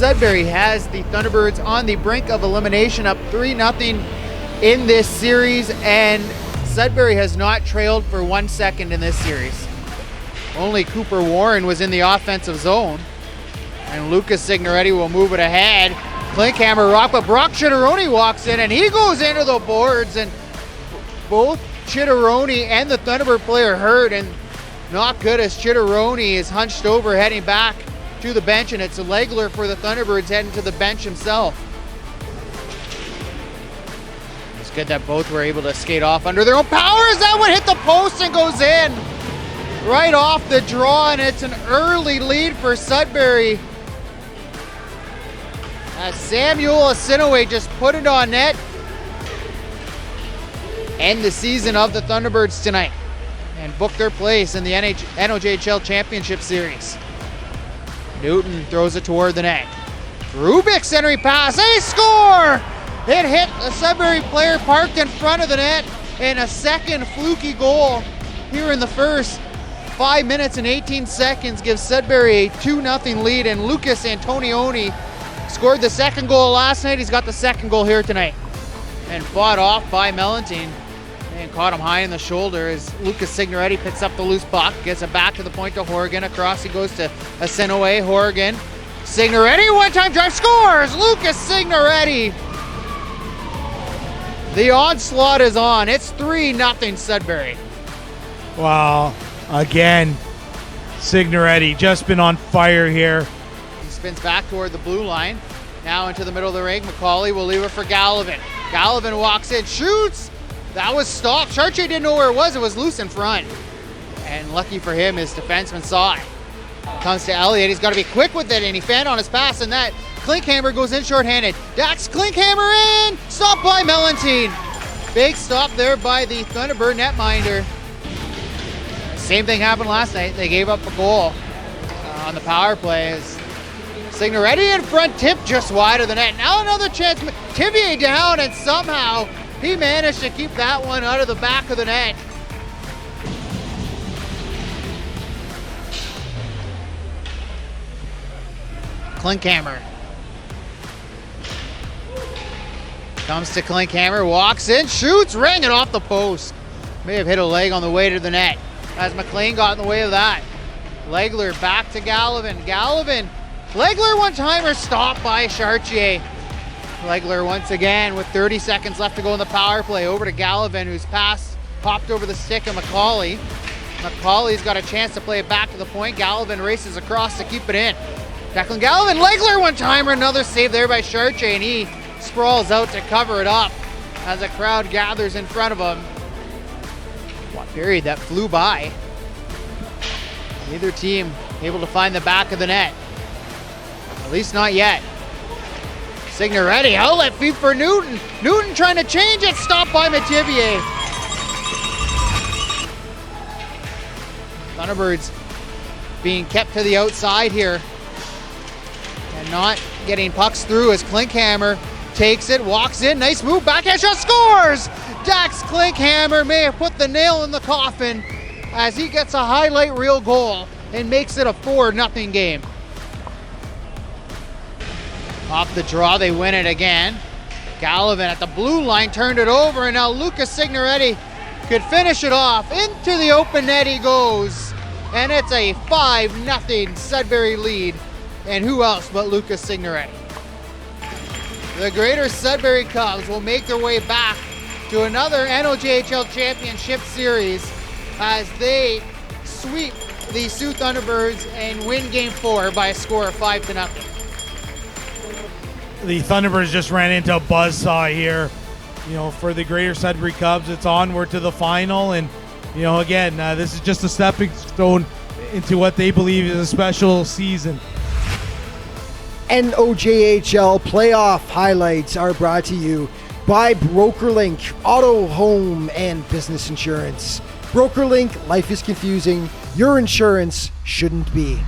Sudbury has the Thunderbirds on the brink of elimination, up 3-0 in this series, and Sudbury has not trailed for 1 second in this series. Only Cooper Warren was in the offensive zone, and Lucas Signoretti will move it ahead. Klinkhammer rock, but Brock Chitteroni walks in, and he goes into the boards, and both Chitteroni and the Thunderbird player hurt, and not good as Chitteroni is hunched over heading back to the bench, and it's a Legler for the Thunderbirds heading to the bench himself. It's good that both were able to skate off under their own power as that one hit the post and goes in right off the draw, and it's an early lead for Sudbury as Samuel Asinoe just put it on net. End the season of the Thunderbirds tonight and book their place in the NOJHL Championship Series. Newton throws it toward the net. Rubik centering pass, they score! It hit a Sudbury player parked in front of the net, and a second fluky goal here in the first 5 minutes and 18 seconds gives Sudbury a 2-0 lead, and Lucas Antonioni scored the second goal last night. He's got the second goal here tonight. And fought off by Mellentine and caught him high in the shoulder as Lucas Signoretti picks up the loose puck, gets it back to the point to Horgan. Across he goes to Asinoe. Horgan. Signoretti, one-time drive, scores! Lucas Signoretti! The onslaught is on. It's 3-0 Sudbury. Wow. Again, Signoretti just been on fire here. He spins back toward the blue line. Now into the middle of the ring. McCauley will leave it for Gallivan. Gallivan walks in, shoots. That was stopped. Chartier didn't know where it was loose in front. And lucky for him, his defenseman saw it. Comes to Elliott. He's got to be quick with it, and he fanned on his pass, and that Klinkhammer goes in shorthanded. Dax Klinkhammer in! Stopped by Mellentine. Big stop there by the Thunderbird netminder. Same thing happened last night. They gave up a goal on the power play. Signoretti in front, tip just wide of the net. Now another chance. Tivier down, and somehow he managed to keep that one out of the back of the net. Klinkhammer. Comes to Klinkhammer, walks in, shoots, rang it off the post. May have hit a leg on the way to the net as McLean got in the way of that. Legler back to Gallivan. Gallivan, Legler one-timer stopped by Chartier. Legler once again with 30 seconds left to go in the power play. Over to Gallivan, whose pass popped over the stick of McCauley. McCauley's got a chance to play it back to the point. Gallivan races across to keep it in. Declan Gallivan, Legler one-timer, another save there by Chartier, and he sprawls out to cover it up as a crowd gathers in front of him. What period that flew by. Neither team able to find the back of the net. At least not yet. Signoretti, outlet feed for Newton. Newton trying to change it, stopped by Metivier. Thunderbirds being kept to the outside here and not getting pucks through as Klinkhammer takes it, walks in, nice move, backhand shot, scores! Dax Klinkhammer may have put the nail in the coffin as he gets a highlight reel goal and makes it a 4-0 game. Off the draw, they win it again. Gallivan at the blue line turned it over, and now Lucas Signoretti could finish it off. Into the open net he goes, and it's a 5-0 Sudbury lead. And who else but Lucas Signoretti? The Greater Sudbury Cubs will make their way back to another NOJHL Championship Series as they sweep the Soo Thunderbirds and win Game 4 by a score of 5-0. The Thunderbirds just ran into a buzzsaw here. You know, for the Greater Sudbury Cubs, it's onward to the final, and you know, again, this is just a stepping stone into what they believe is a special season. NOJHL playoff highlights are brought to you by BrokerLink Auto, Home, and Business Insurance. BrokerLink, life is confusing. Your insurance shouldn't be.